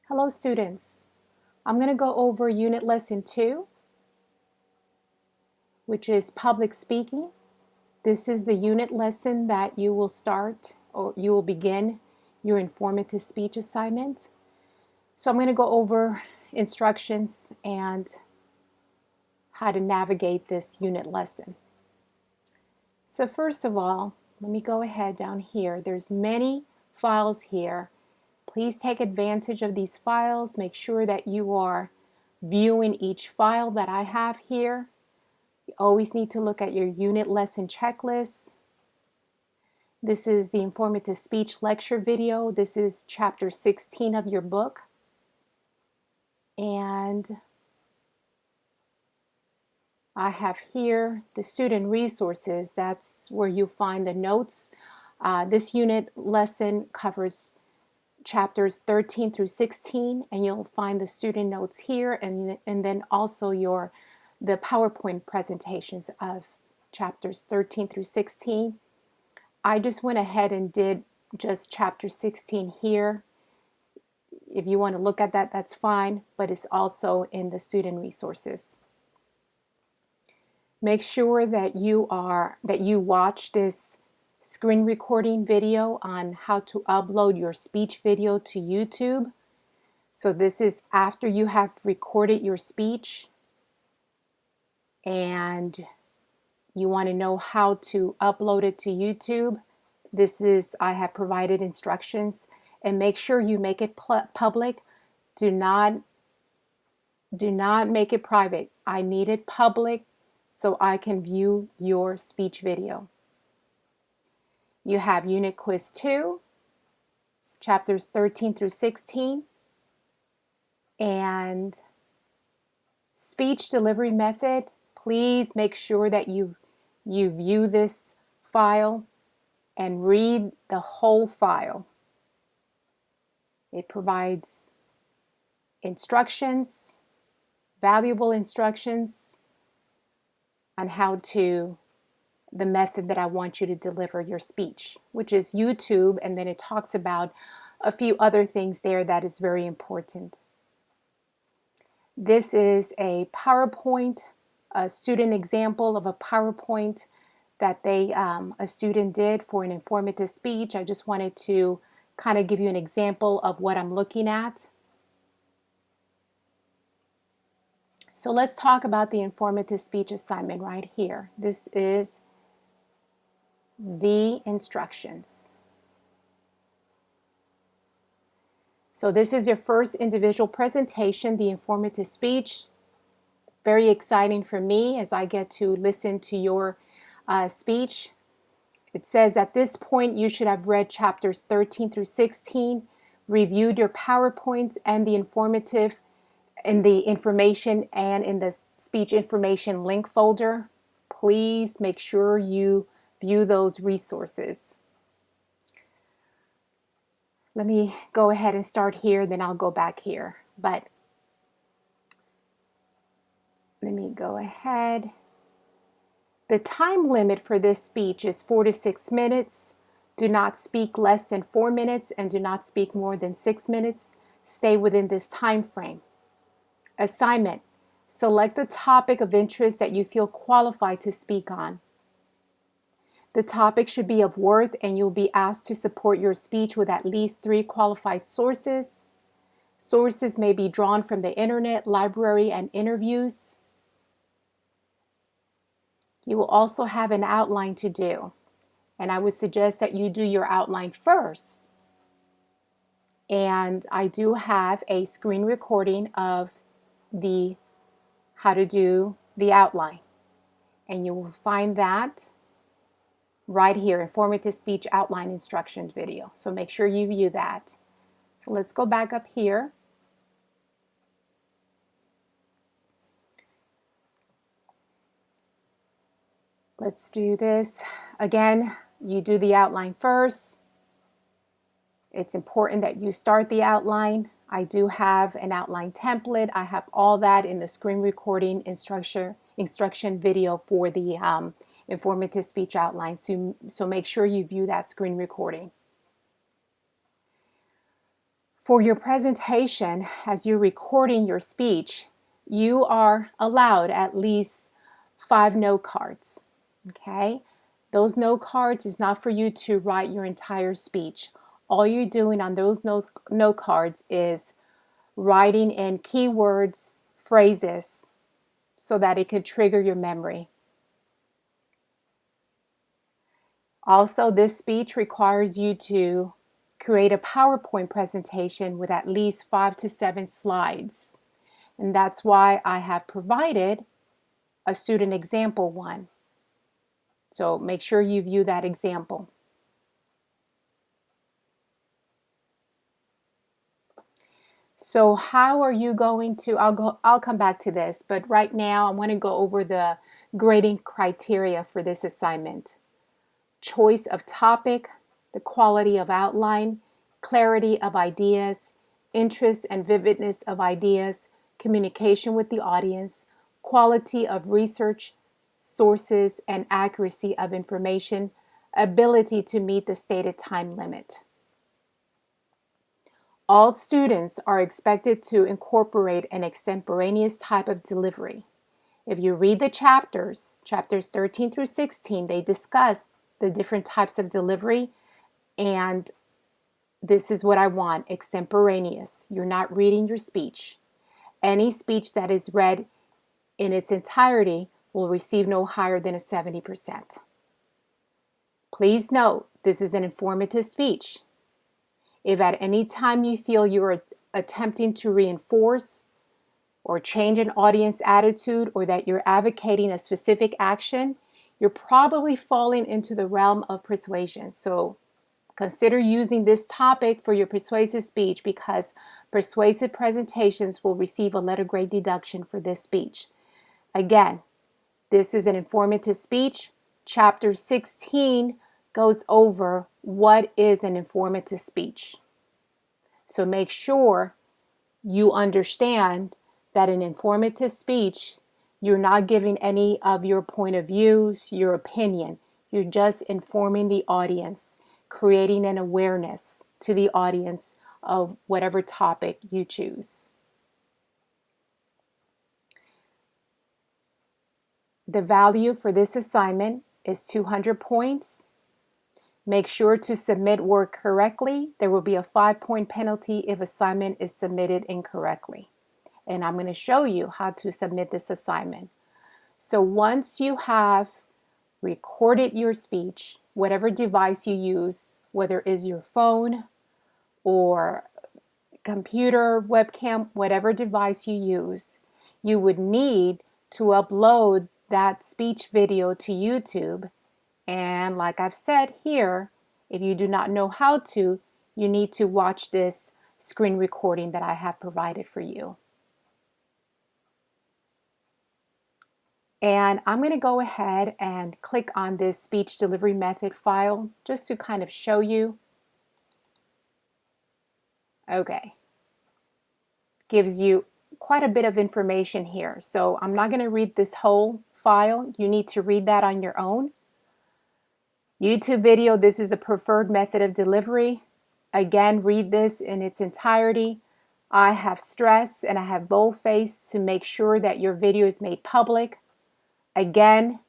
Hello students, I'm going to go over unit lesson 2, which is public speaking. This is the unit lesson that you will start or you will begin your informative speech assignment. So I'm going to go over instructions and how to navigate this unit lesson. So first of all, let me go ahead down here. There's many files here. Please take advantage of these files. Make sure that you are viewing each file that I have here. You always need to look at your unit lesson checklist. This is the informative speech lecture video. This is chapter 16 of your book. And I have here the student resources. That's where you find the notes. This unit lesson covers chapters 13 through 16, and you'll find the student notes here, and then also the PowerPoint presentations of chapters 13 through 16. I just went ahead and did just chapter 16 here. If you want to look at that, that's fine, but it's also in the student resources. Make sure that you watch this screen recording video on how to upload your speech video to YouTube. So this is after you have recorded your speech and you want to know how to upload it to YouTube. I have provided instructions, and make sure you make it public. Do not make it private. I need it public so I can view your speech video. You have Unit Quiz 2, chapters 13 through 16, and speech delivery method. Please make sure that you view this file and read the whole file. It provides instructions, valuable instructions on the method that I want you to deliver your speech, which is YouTube, and then it talks about a few other things there that is very important. This is a PowerPoint, a student example of a PowerPoint that a student did for an informative speech. I just wanted to kind of give you an example of what I'm looking at. So let's talk about the informative speech assignment right here. This is the instructions. So this is your first individual presentation, the informative speech. Very exciting for me as I get to listen to your speech. It says at this point you should have read chapters 13 through 16, reviewed your PowerPoints and the information and in the speech information link folder. Please make sure you view those resources. Let me go ahead and start here, then I'll go back here. But let me go ahead. The time limit for this speech is 4 to 6 minutes. Do not speak less than 4 minutes and do not speak more than 6 minutes. Stay within this time frame. Assignment: select a topic of interest that you feel qualified to speak on. The topic should be of worth, and you'll be asked to support your speech with at least 3 qualified sources. Sources may be drawn from the internet, library, and interviews. You will also have an outline to do, and I would suggest that you do your outline first. And I do have a screen recording of how to do the outline, and you will find that right here, informative speech outline instructions video. So make sure you view that. So let's go back up here. Let's do this. Again, you do the outline first. It's important that you start the outline. I do have an outline template. I have all that in the screen recording instruction video for the informative speech outline. So make sure you view that screen recording. For your presentation, as you're recording your speech, you are allowed at least 5 note cards, okay? Those note cards is not for you to write your entire speech. All you're doing on those note cards is writing in keywords, phrases, so that it could trigger your memory. Also, this speech requires you to create a PowerPoint presentation with at least 5 to 7 slides. And that's why I have provided a student example one. So make sure you view that example. So how are you going to, I'll come back to this, but right now I'm going to go over the grading criteria for this assignment. Choice of topic, the quality of outline, clarity of ideas, interest and vividness of ideas, communication with the audience, quality of research, sources and accuracy of information, ability to meet the stated time limit. All students are expected to incorporate an extemporaneous type of delivery. If you read the chapters 13 through 16, they discuss the different types of delivery, and this is what I want, extemporaneous. You're not reading your speech. Any speech that is read in its entirety will receive no higher than a 70%. Please note, this is an informative speech. If at any time you feel you're attempting to reinforce or change an audience attitude, or that you're advocating a specific action, you're probably falling into the realm of persuasion. So consider using this topic for your persuasive speech, because persuasive presentations will receive a letter grade deduction for this speech. Again, this is an informative speech. Chapter 16 goes over what is an informative speech. So make sure you understand that in informative speech, you're not giving any of your point of views, your opinion. You're just informing the audience, creating an awareness to the audience of whatever topic you choose. The value for this assignment is 200 points. Make sure to submit work correctly. There will be a 5-point penalty if assignment is submitted incorrectly. And I'm going to show you how to submit this assignment. So once you have recorded your speech, whatever device you use, whether it is your phone or computer, webcam, whatever device you use, you would need to upload that speech video to YouTube. And like I've said here, if you do not know how to, you need to watch this screen recording that I have provided for you. And I'm going to go ahead and click on this speech delivery method file just to kind of show you. Okay. Gives you quite a bit of information here. So I'm not going to read this whole file. You need to read that on your own. YouTube video, this is a preferred method of delivery. Again, read this in its entirety. I have stressed and I have boldfaced to make sure that your video is made public. Again,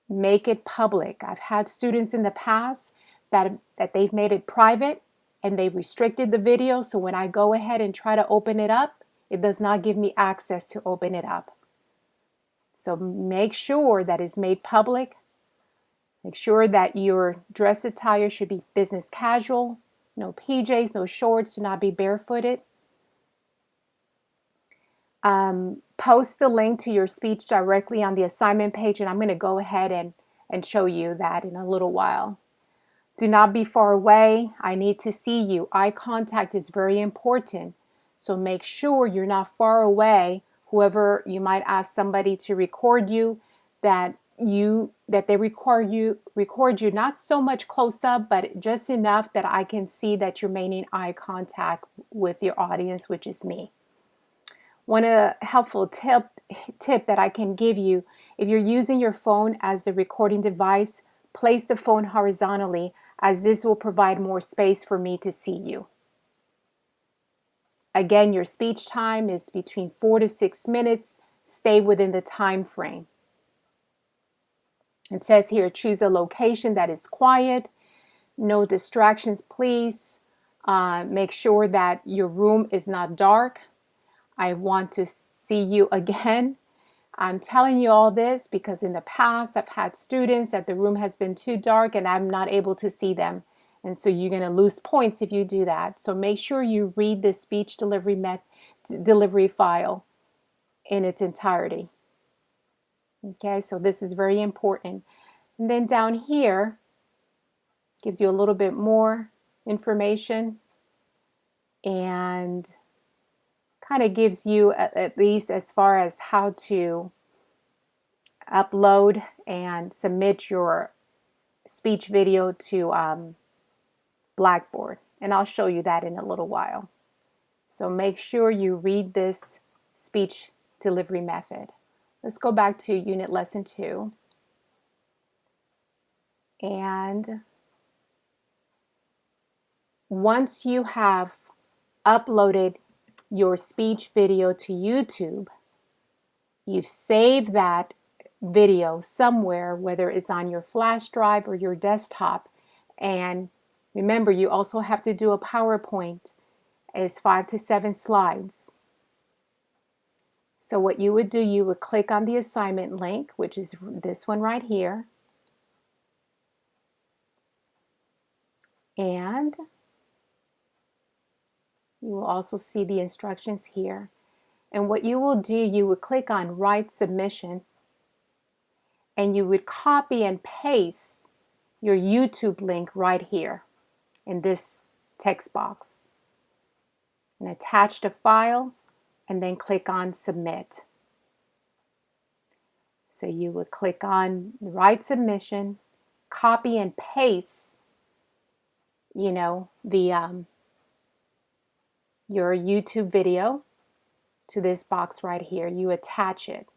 make it public. I've had students in the past that they've made it private and they restricted the video. So when I go ahead and try to open it up, it does not give me access to open it up. So make sure that it's made public. Make sure that your dress attire should be business casual. No PJs, no shorts, do not be barefooted. Post the link to your speech directly on the assignment page, and I'm going to go ahead and show you that in a little while. Do not be far away. I need to see you. Eye contact is very important. So make sure you're not far away. Whoever you might ask somebody to record you, that they record you not so much close up, but just enough that I can see that you're maintaining eye contact with your audience, which is me. One helpful tip that I can give you, if you're using your phone as the recording device, place the phone horizontally, as this will provide more space for me to see you. Again, your speech time is between 4 to 6 minutes. Stay within the time frame. It says here, choose a location that is quiet. No distractions, please. Make sure that your room is not dark. I want to see you again. I'm telling you all this because in the past I've had students that the room has been too dark and I'm not able to see them. And so you're going to lose points if you do that. So make sure you read the speech delivery file in its entirety. Okay, so this is very important. And then down here gives you a little bit more information and kind of gives you at least as far as how to upload and submit your speech video to Blackboard. And I'll show you that in a little while. So make sure you read this speech delivery method. Let's go back to unit lesson 2. And once you have uploaded your speech video to YouTube, you've saved that video somewhere, whether it's on your flash drive or your desktop. And remember, you also have to do a PowerPoint. It's 5 to 7 slides. So what you would do, you would click on the assignment link, which is this one right here. And you will also see the instructions here. And what you will do, you would click on Write Submission, and you would copy and paste your YouTube link right here in this text box. And attach the file, and then click on Submit. So you would click on Write Submission, copy and paste, your YouTube video to this box right here. You attach it.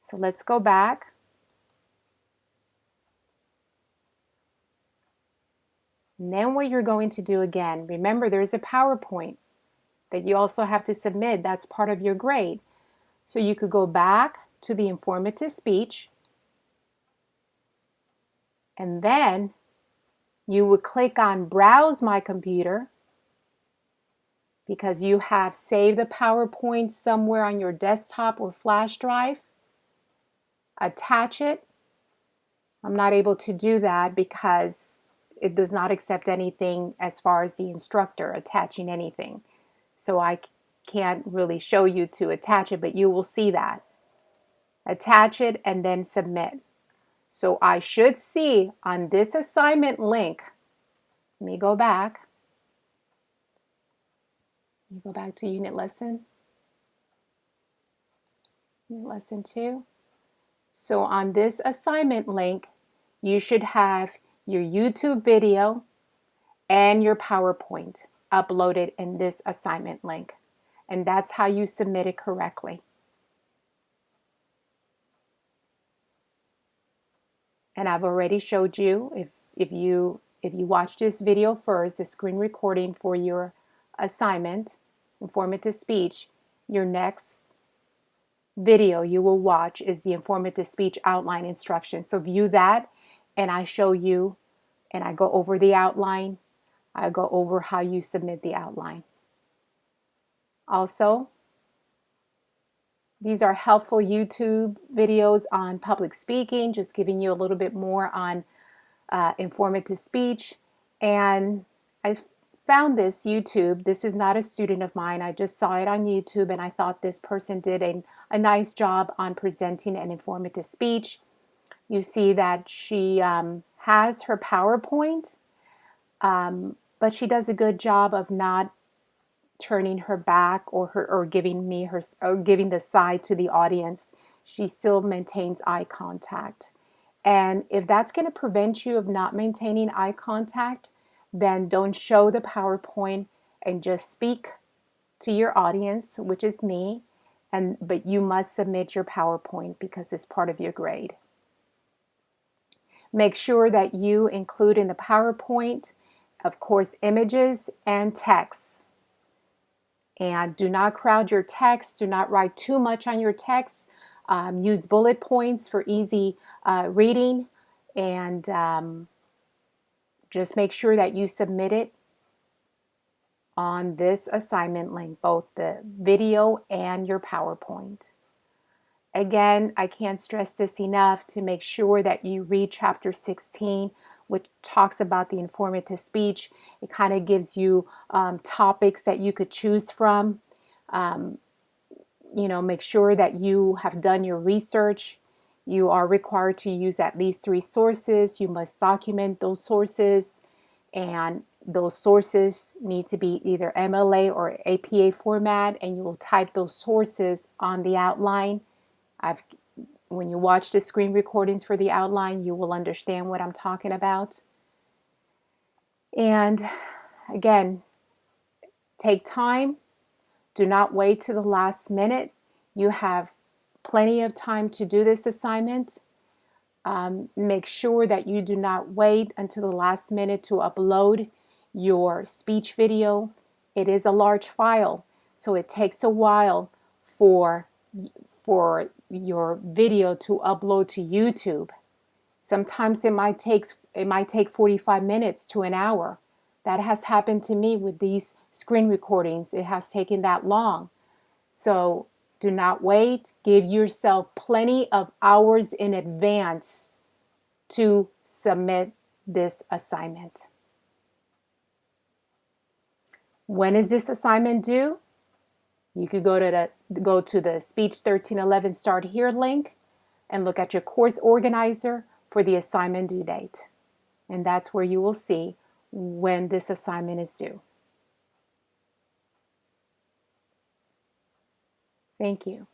So let's go back. And then what you're going to do again, remember there's a PowerPoint that you also have to submit. That's part of your grade. So you could go back to the informative speech, and then you would click on Browse My Computer because you have saved the PowerPoint somewhere on your desktop or flash drive. Attach it. I'm not able to do that because it does not accept anything as far as the instructor attaching anything. So I can't really show you to attach it, but you will see that. Attach it and then submit. So I should see on this assignment link, let me go back. You go back to unit lesson 2. So on this assignment link, you should have your YouTube video and your PowerPoint uploaded in this assignment link. And that's how you submit it correctly. And I've already showed you, if you watch this video first, the screen recording for your assignment, informative speech, your next video you will watch is the informative speech outline instruction. So view that, and I show you, and I go over the outline. I go over how you submit the outline. Also, these are helpful YouTube videos on public speaking, just giving you a little bit more on informative speech. And I found this YouTube. This is not a student of mine. I just saw it on YouTube, and I thought this person did a nice job on presenting an informative speech. You see that she has her PowerPoint, but she does a good job of not turning her back or giving the side to the audience. She still maintains eye contact. And if that's going to prevent you of not maintaining eye contact, then don't show the PowerPoint and just speak to your audience, which is me, but you must submit your PowerPoint because it's part of your grade. Make sure that you include in the PowerPoint of course, images and text. And do not crowd your text. Do not write too much on your text. Use bullet points for easy reading. And just make sure that you submit it on this assignment link, both the video and your PowerPoint. Again, I can't stress this enough to make sure that you read chapter 16, which talks about the informative speech. It kind of gives you topics that you could choose from. Make sure that you have done your research. You are required to use at least 3 sources. You must document those sources, and those sources need to be either MLA or APA format, and you will type those sources on the outline. When you watch the screen recordings for the outline, you will understand what I'm talking about. And again, take time. Do not wait to the last minute. You have plenty of time to do this assignment. Make sure that you do not wait until the last minute to upload your speech video. It is a large file, so it takes a while for your video to upload to YouTube. Sometimes it might take 45 minutes to an hour. That has happened to me with these screen recordings. It has taken that long. So do not wait. Give yourself plenty of hours in advance to submit this assignment. When is this assignment due? You could go to the Speech 1311 Start Here link and look at your course organizer for the assignment due date. And that's where you will see when this assignment is due. Thank you.